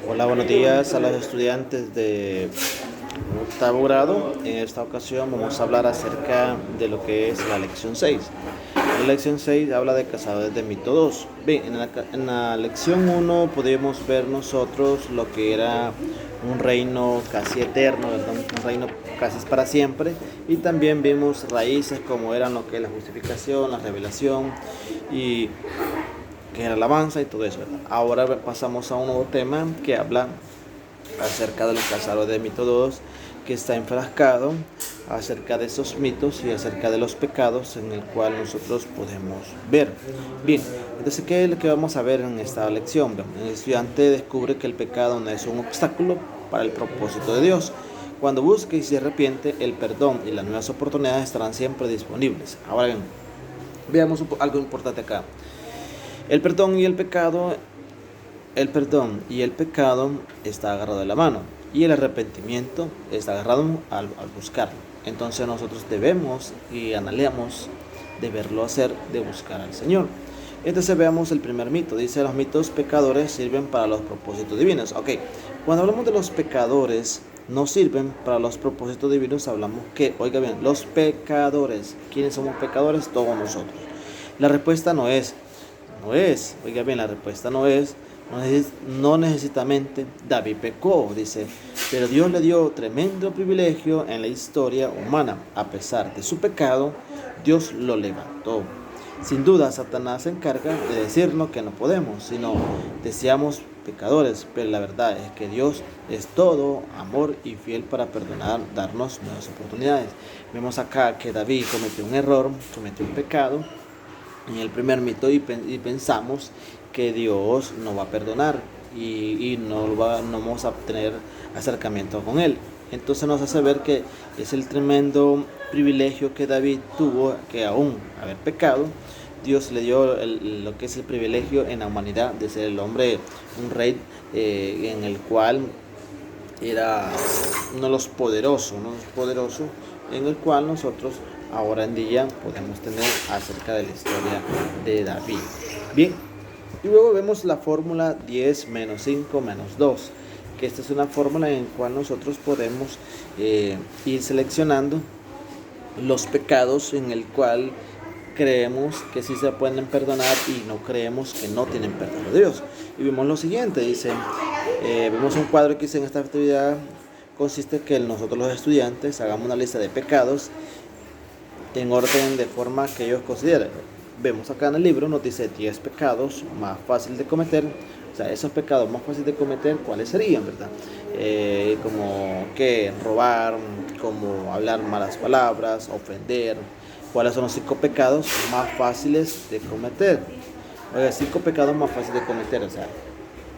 Hola, buenos días a los estudiantes de octavo grado. En esta ocasión vamos a hablar acerca de lo que es la lección 6. La lección 6 habla de Cazadores de Mito 2. Bien, en la lección 1 podemos ver nosotros lo que era un reino casi eterno, ¿verdad? Un reino casi para siempre. Y también vimos raíces como eran lo que es la justificación, la revelación y que era alabanza y todo eso, ¿verdad? Ahora pasamos a un nuevo tema que habla acerca de los cazadores de Mito 2, que está enfrascado acerca de esos mitos y acerca de los pecados en el cual nosotros podemos ver. Bien, entonces, ¿qué es lo que vamos a ver en esta lección? El estudiante descubre que el pecado no es un obstáculo para el propósito de Dios. Cuando busque y se arrepiente, el perdón y las nuevas oportunidades estarán siempre disponibles. Ahora bien, veamos algo importante acá. El perdón y el pecado está agarrado de la mano y el arrepentimiento está agarrado al buscarlo. Entonces nosotros debemos y anhelamos deberlo hacer, de buscar al Señor. Entonces veamos el primer mito. Dice: los mitos pecadores sirven para los propósitos divinos. Ok, cuando hablamos de los pecadores no sirven para los propósitos divinos, hablamos que, oiga bien, los pecadores, ¿quiénes somos pecadores? Todos nosotros. La respuesta oiga bien, la respuesta no necesariamente David pecó, dice, pero Dios le dio tremendo privilegio en la historia humana. A pesar de su pecado, Dios lo levantó. Sin duda, Satanás se encarga de decirnos que no podemos, sino deseamos pecadores, pero la verdad es que Dios es todo amor y fiel para perdonar, darnos nuevas oportunidades. Vemos acá que David cometió un error, cometió un pecado en el primer mito y pensamos que Dios no va a perdonar y no vamos a tener acercamiento con Él. Entonces nos hace ver que es el tremendo privilegio que David tuvo, que aún haber pecado, Dios le dio lo que es el privilegio en la humanidad de ser el hombre, un rey en el cual era uno de los poderosos, en el cual nosotros ahora en día podemos tener acerca de la historia de David. Bien, y luego vemos la fórmula 10 menos 5 menos 2, que esta es una fórmula en la cual nosotros podemos ir seleccionando los pecados en el cual creemos que sí se pueden perdonar y no creemos que no tienen perdón de Dios. Y vemos lo siguiente, dice, vemos un cuadro que dice: en esta actividad consiste que nosotros los estudiantes hagamos una lista de pecados en orden de forma que ellos consideren. Vemos acá en el libro, nos dice 10 pecados más fáciles de cometer. O sea, esos pecados más fáciles de cometer, ¿cuáles serían, verdad? Como que robar, como hablar malas palabras, ofender. ¿Cuáles son los 5 pecados más fáciles de cometer? Oiga, 5 pecados más fáciles de cometer, o sea,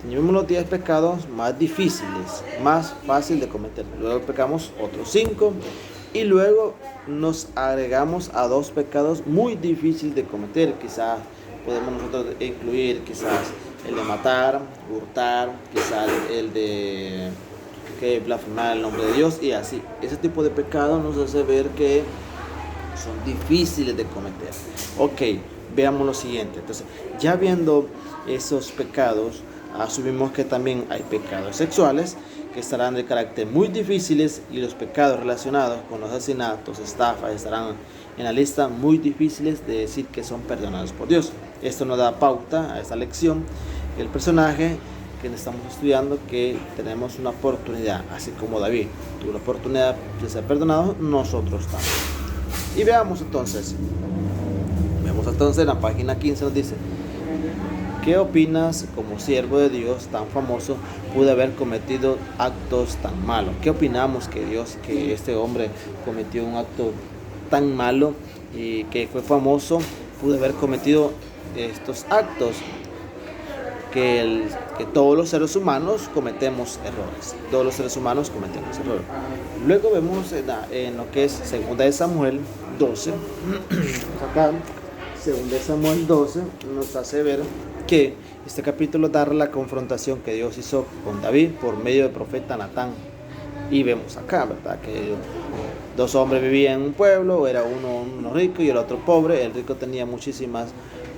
tenemos los 10 pecados más difíciles, más fácil de cometer. Luego pecamos otros 5 y luego nos agregamos a 2 pecados muy difíciles de cometer. Quizás podemos nosotros incluir quizás el de matar, hurtar, quizás el de blasfemar el nombre de Dios y así. Ese tipo de pecados nos hace ver que son difíciles de cometer. Ok, veamos lo siguiente. Entonces, ya viendo esos pecados, asumimos que también hay pecados sexuales que estarán de carácter muy difíciles, y los pecados relacionados con los asesinatos, estafas, estarán en la lista muy difíciles de decir que son perdonados por Dios. Esto nos da pauta a esta lección, el personaje que estamos estudiando, que tenemos una oportunidad, así como David tuvo la oportunidad de ser perdonado, nosotros también. Y veamos entonces en la página 15 nos dice: ¿qué opinas como siervo de Dios tan famoso pudo haber cometido actos tan malos? ¿Qué opinamos que este hombre cometió un acto tan malo y que fue famoso, pudo haber cometido estos actos? Que todos los seres humanos cometemos errores. Todos los seres humanos cometemos errores. Luego vemos en lo que es 2 de Samuel 12. Acá, 2 de Samuel 12 nos hace ver que este capítulo narra la confrontación que Dios hizo con David por medio del profeta Natán. Y vemos acá, ¿verdad?, que 2 hombres vivían en un pueblo, era uno rico y el otro pobre. El rico tenía muchísimas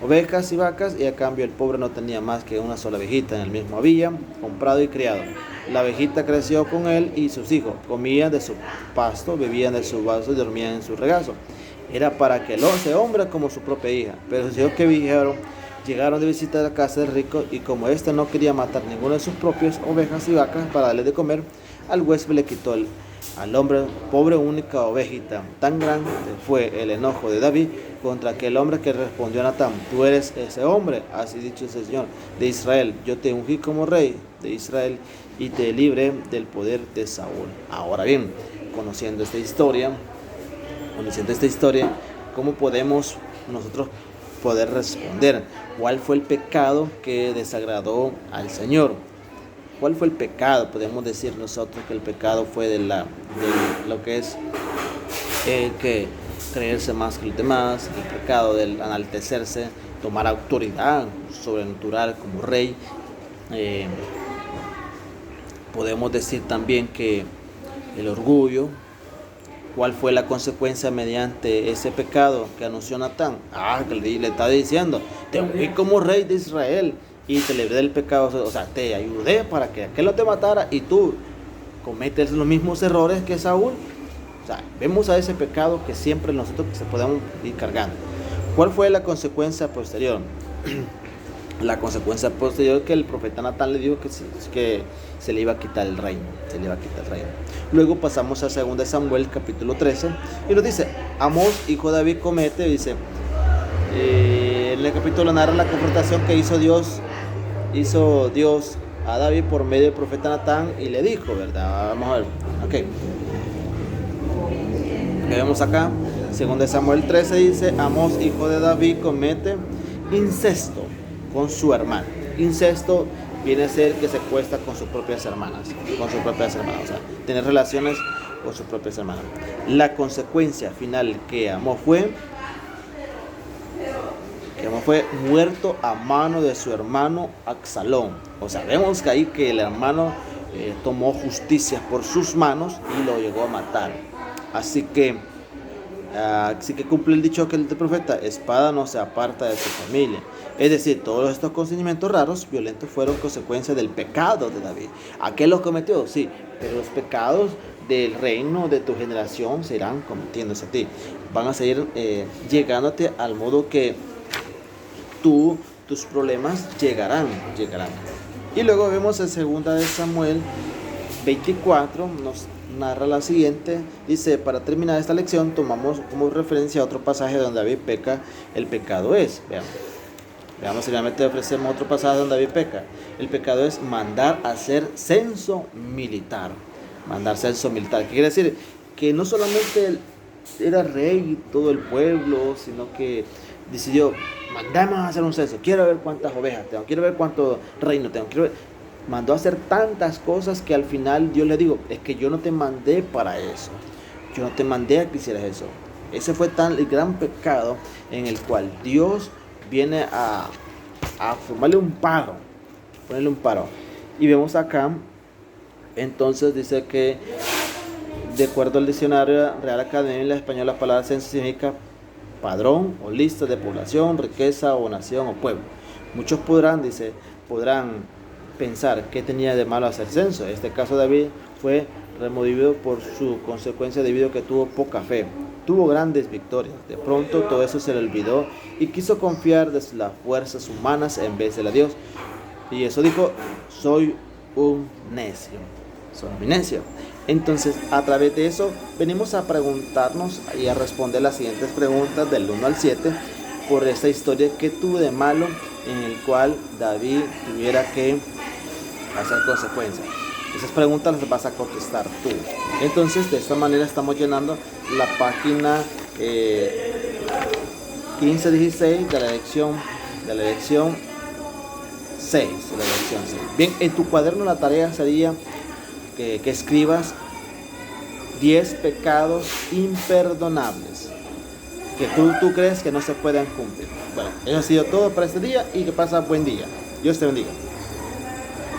ovejas y vacas, y a cambio el pobre no tenía más que una sola ovejita. En el mismo había comprado y criado. La ovejita creció con él y sus hijos, comían de su pasto, bebían de su vaso y dormían en su regazo. Era para que ese hombre como su propia hija. Pero sus hijos que llegaron de visita a la casa del rico, y como éste no quería matar ninguna de sus propias ovejas y vacas para darle de comer, al huésped le quitó al hombre pobre única ovejita. Tan grande fue el enojo de David contra aquel hombre que respondió a Natán: tú eres ese hombre, así dicho el Señor de Israel, yo te ungí como rey de Israel y te libré del poder de Saúl. Ahora bien, conociendo esta historia, ¿cómo podemos nosotros poder responder? ¿Cuál fue el pecado que desagradó al Señor? ¿Cuál fue el pecado? Podemos decir nosotros que el pecado fue de lo que es que creerse más que los demás, el pecado del enaltecerse, tomar autoridad sobrenatural como rey. Podemos decir también que el orgullo. ¿Cuál fue la consecuencia mediante ese pecado que anunció Natán? Que le está diciendo: te ungí como rey de Israel y te libré del pecado. O sea, te ayudé para que aquel no te matara y tú cometes los mismos errores que Saúl. O sea, vemos a ese pecado que siempre nosotros se podemos ir cargando. ¿Cuál fue la consecuencia posterior? La consecuencia posterior que el profeta Natán le dijo que se le iba a quitar el reino. Luego pasamos a 2 Samuel capítulo 13 y nos dice: Amós, hijo de David, comete, dice, en el capítulo narra la confrontación que hizo Dios a David por medio del profeta Natán, y le dijo, ¿verdad? Vamos a ver, ok. Que vemos acá, 2 Samuel 13 dice: Amós, hijo de David, comete incesto con su hermana. Incesto viene a ser que se acuesta con sus propias hermanas, o sea, tener relaciones con sus propias hermanas. La consecuencia final que Amós fue muerto a mano de su hermano Absalón. O sea, vemos que ahí que el hermano tomó justicia por sus manos y lo llegó a matar. Así que cumple el dicho que el profeta: espada no se aparta de su familia. Es decir, todos estos acontecimientos raros, violentos, fueron consecuencia del pecado de David. ¿Aquel los cometió? Sí, pero los pecados del reino de tu generación se irán cometiéndose a ti. Van a seguir llegándote, al modo que tus problemas llegarán. Y luego vemos en 2 Samuel 24, nos narra la siguiente. Dice: para terminar esta lección, tomamos como referencia otro pasaje donde David peca. El pecado es, veamos, finalmente ofrecemos otro pasaje donde David peca. El pecado es mandar a hacer censo militar. ¿Qué quiere decir? Que no solamente él era rey y todo el pueblo, sino que decidió: mandamos a hacer un censo, quiero ver cuántas ovejas tengo, quiero ver cuánto reino tengo, mandó a hacer tantas cosas que al final Dios le dijo: es que yo no te mandé para eso, yo no te mandé a que hicieras eso. Ese fue el gran pecado en el cual Dios viene a ponerle un paro. Y vemos acá, entonces dice que, de acuerdo al diccionario Real Academia Española, la palabra censo significa padrón o lista de población, riqueza o nación o pueblo. Muchos podrán pensar qué tenía de malo hacer censo. En este caso, David fue removido por su consecuencia debido a que tuvo poca fe. Tuvo grandes victorias. De pronto todo eso se le olvidó y quiso confiar de las fuerzas humanas en vez de la Dios. Y eso dijo: soy un necio. Entonces, a través de eso venimos a preguntarnos y a responder las siguientes preguntas del 1 al 7 por esta historia que tuvo de malo en el cual David tuviera que hacer consecuencias. Esas preguntas las vas a contestar tú. Entonces, de esta manera estamos llenando la página 15-16 de la lección 6. Bien, en tu cuaderno la tarea sería que escribas 10 pecados imperdonables que tú crees que no se pueden cumplir. Bueno, eso ha sido todo para este día y que pasa buen día. Dios te bendiga.